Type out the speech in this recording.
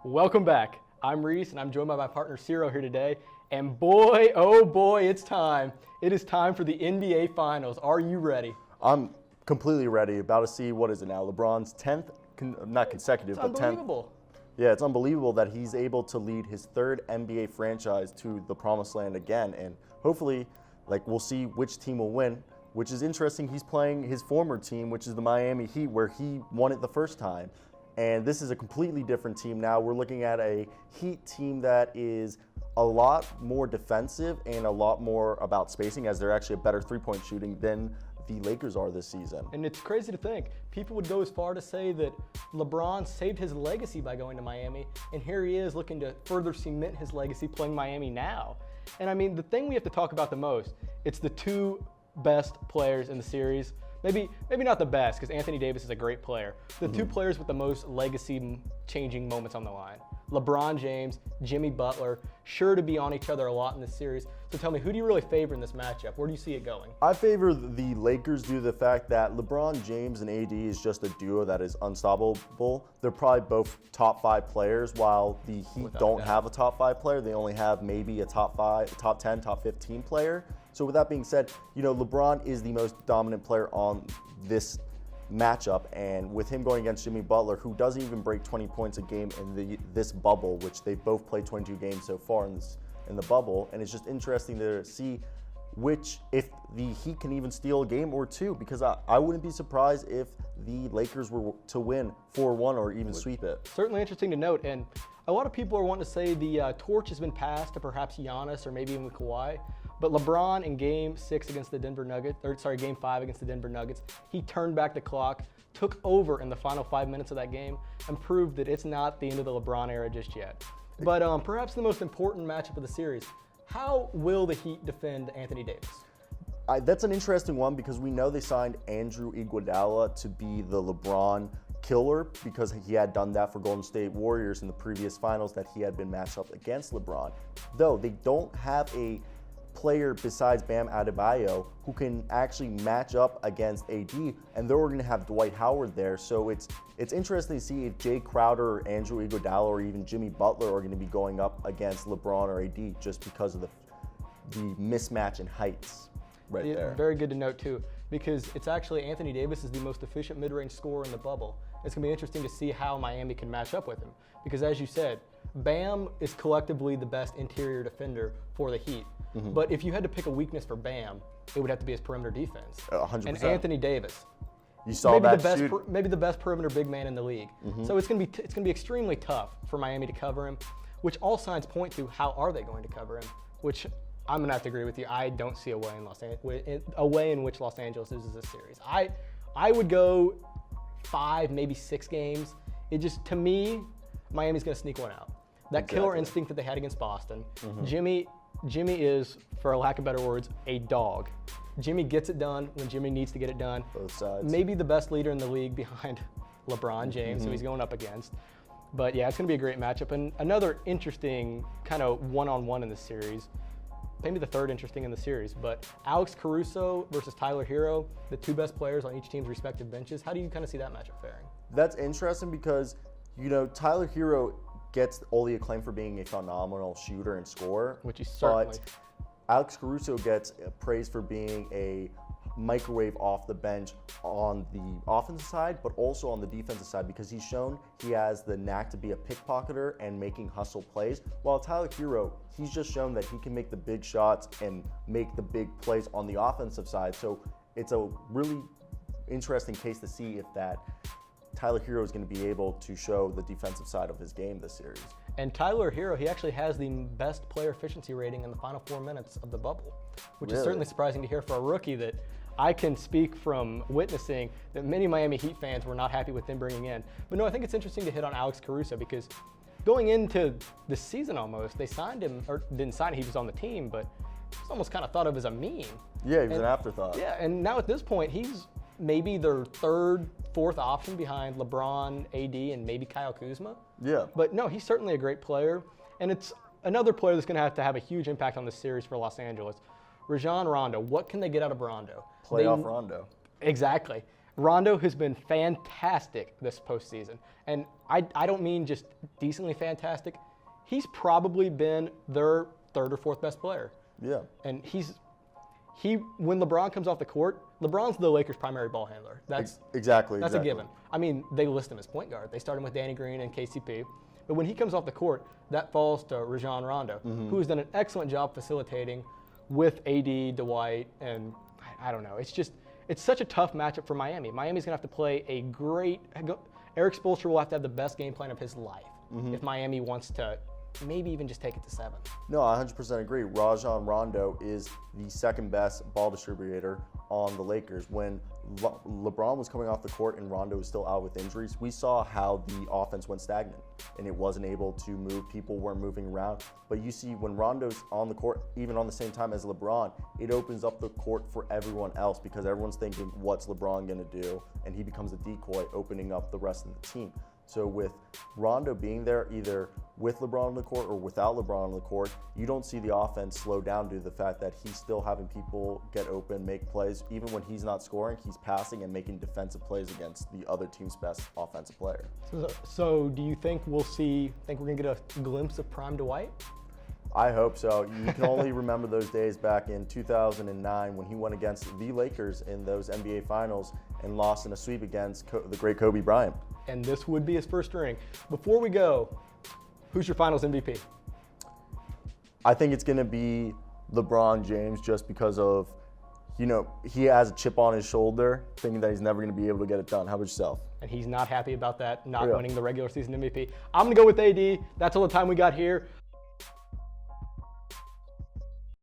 Welcome back. I'm Reese, and I'm joined by my partner Ciro here today. And boy, oh boy, it's time. It is time for the NBA Finals. Are you ready? I'm completely ready. About to see, what is it now? LeBron's 10th, not consecutive, It's but 10th. unbelievable. Yeah, it's unbelievable that he's able to lead his third NBA franchise to the promised land again. And hopefully, we'll see which team will win, which is interesting. He's playing his former team, which is the Miami Heat, where he won it the first time. And this is a completely different team now. We're looking at a Heat team that is a lot more defensive and a lot more about spacing, as they're actually a better three-point shooting than the Lakers are this season. And it's crazy to think. People would go as far to say that LeBron saved his legacy by going to Miami, and here he is looking to further cement his legacy playing Miami now. And I mean, the thing we have to talk about the most, it's the two best players in the series. Maybe not the best, because Anthony Davis is a great player. The two players with the most legacy-changing moments on the line. LeBron James, Jimmy Butler, sure to be on each other a lot in this series. So tell me, who do you really favor in this matchup? Where do you see it going? I favor the Lakers due to the fact that LeBron James and AD is just a duo that is unstoppable. They're probably both top 5 players, while the Heat don't have a top 5 player. They only have maybe a top 5, top 10, top 15 player. So with that being said, LeBron is the most dominant player on this matchup, and with him going against Jimmy Butler, who doesn't even break 20 points a game in this bubble, which they've both played 22 games so far in the bubble, and it's just interesting to see if the Heat can even steal a game or two, because I wouldn't be surprised if the Lakers were to win 4-1 or even sweep it. Certainly interesting to note, and a lot of people are wanting to say the torch has been passed to perhaps Giannis or maybe even Kawhi. But LeBron in Game 5 against the Denver Nuggets, he turned back the clock, took over in the final 5 minutes of that game, and proved that it's not the end of the LeBron era just yet. But perhaps the most important matchup of the series, how will the Heat defend Anthony Davis? That's an interesting one, because we know they signed Andrew Iguodala to be the LeBron killer, because he had done that for Golden State Warriors in the previous finals that he had been matched up against LeBron. Though they don't have a player besides Bam Adebayo who can actually match up against AD, and they're going to have Dwight Howard there. So it's interesting to see if Jay Crowder or Andrew Iguodala or even Jimmy Butler are going to be going up against LeBron or AD, just because of the mismatch in heights there. Very good to note too, because it's actually Anthony Davis is the most efficient mid-range scorer in the bubble. It's going to be interesting to see how Miami can match up with him, because as you said, Bam is collectively the best interior defender for the Heat. But if you had to pick a weakness for Bam, it would have to be his perimeter defense. 100%. And Anthony Davis, you saw maybe the best perimeter big man in the league. So it's going to be extremely tough for Miami to cover him, which all signs point to how are they going to cover him, which I'm going to have to agree with you. I don't see a way in which Los Angeles loses this series. I would go 5, maybe 6 games. It just, to me, Miami's going to sneak one out. That killer instinct that they had against Boston. Jimmy is, for lack of better words, a dog. Jimmy gets it done when Jimmy needs to get it done. Both sides. Maybe the best leader in the league behind LeBron James, who he's going up against. But yeah, it's going to be a great matchup. And another interesting kind of one-on-one in the series, maybe the third interesting in the series, but Alex Caruso versus Tyler Hero, the two best players on each team's respective benches. How do you kind of see that matchup faring? That's interesting because, Tyler Hero gets all the acclaim for being a phenomenal shooter and scorer. Which he certainly. But Alex Caruso gets praise for being a microwave off the bench on the offensive side, but also on the defensive side, because he's shown he has the knack to be a pickpocketer and making hustle plays. While Tyler Hero, he's just shown that he can make the big shots and make the big plays on the offensive side. So it's a really interesting case to see if that Tyler Hero is going to be able to show the defensive side of his game this series. And Tyler Hero, he actually has the best player efficiency rating in the final 4 minutes of the bubble, which is certainly surprising to hear for a rookie that I can speak from witnessing that many Miami Heat fans were not happy with them bringing in. But no, I think it's interesting to hit on Alex Caruso, because going into the season almost, they signed him, or didn't sign him, he was on the team, but it's almost kind of thought of as a meme. Yeah, he was an afterthought. Yeah, and now at this point, he's maybe their third, fourth option behind LeBron, AD, and maybe Kyle Kuzma. Yeah. But no, he's certainly a great player. And it's another player that's going to have a huge impact on this series for Los Angeles. Rajon Rondo, what can they get out of Rondo? Playoff Rondo. Exactly. Rondo has been fantastic this postseason. And I don't mean just decently fantastic. He's probably been their third or fourth best player. Yeah. And when LeBron comes off the court, LeBron's the Lakers' primary ball handler. Exactly. That's a given. I mean, they list him as point guard. They start him with Danny Green and KCP. But when he comes off the court, that falls to Rajon Rondo, who has done an excellent job facilitating with AD, Dwight, and I don't know. It's such a tough matchup for Miami. Miami's going to have to play Eric Spoelstra will have to have the best game plan of his life if Miami wants to maybe even just take it to 7. No, I 100% agree. Rajon Rondo is the second best ball distributor on the Lakers. When LeBron was coming off the court and Rondo was still out with injuries, we saw how the offense went stagnant and it wasn't able to move. People weren't moving around. But you see, when Rondo's on the court, even on the same time as LeBron, it opens up the court for everyone else because everyone's thinking, what's LeBron going to do? And he becomes a decoy, opening up the rest of the team. So with Rondo being there, either with LeBron on the court or without LeBron on the court, you don't see the offense slow down due to the fact that he's still having people get open, make plays. Even when he's not scoring, he's passing and making defensive plays against the other team's best offensive player. So do you think we're going to get a glimpse of prime Dwight? I hope so. You can only remember those days back in 2009 when he went against the Lakers in those NBA Finals and lost in a sweep against the great Kobe Bryant. And this would be his first ring. Before we go, who's your Finals MVP? I think it's going to be LeBron James just because of, he has a chip on his shoulder thinking that he's never going to be able to get it done. How about yourself? And he's not happy about that, not winning the regular season MVP. I'm going to go with AD. That's all the time we got here.